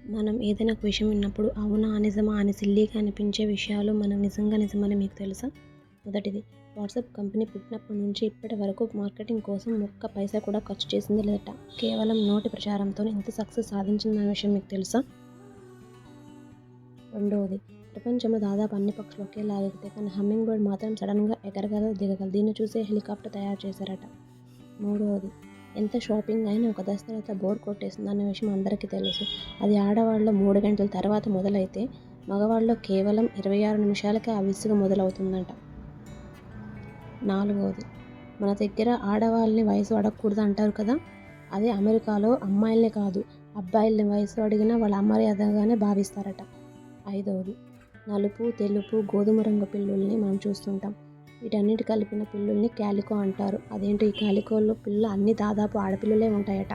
మనం ఏదైనా ఒక విషయం విన్నప్పుడు అవునా, నిజమా అని సిల్లీగా అనిపించే విషయాలు మనం నిజమని మీకు తెలుసా? మొదటిది, వాట్సాప్ కంపెనీ పుట్టినప్పటి నుంచి ఇప్పటి వరకు మార్కెటింగ్ కోసం ఒక్క పైసా కూడా ఖర్చు చేసింది లేదట. కేవలం నోటి ప్రచారంతోనే ఇంత సక్సెస్ సాధించిందన్న విషయం మీకు తెలుసా? రెండవది, ప్రపంచంలో దాదాపు అన్ని పక్షులు ఒకేలా ఎగురుతాయి, కానీ హమ్మింగ్ బర్డ్ మాత్రం సడన్గా ఎగరగలదు, దిగగలదు. దీన్ని చూసే హెలికాప్టర్ తయారు చేశారట. మూడవది, ఎంత షాపింగ్ అయినా ఒక దశ తర్వాత బోర్ కొట్టేస్తుందన్న విషయం అందరికీ తెలుసు. అది ఆడవాళ్ళలో 3 గంటల తర్వాత మొదలైతే మగవాళ్ళలో కేవలం 26 నిమిషాలకే ఆ విసుగు మొదలవుతుందట. నాలుగవది, మన దగ్గర ఆడవాళ్ళని వయసు అడగకూడదు అంటారు కదా, అదే అమెరికాలో అమ్మాయిల్ని కాదు అబ్బాయిల్ని వయసు అడిగినా వాళ్ళ అమర్యాదగానే భావిస్తారట. ఐదవది, నలుపు, తెలుపు, గోధుమ రంగు పిల్లుల్ని మనం చూస్తుంటాం. వీటన్నిటి కలిపిన పిల్లుల్ని క్యాలికో అంటారు. అదేంటో ఈ క్యాలికోలో పిల్లలు అన్నీ దాదాపు ఆడపిల్లలే ఉంటాయట.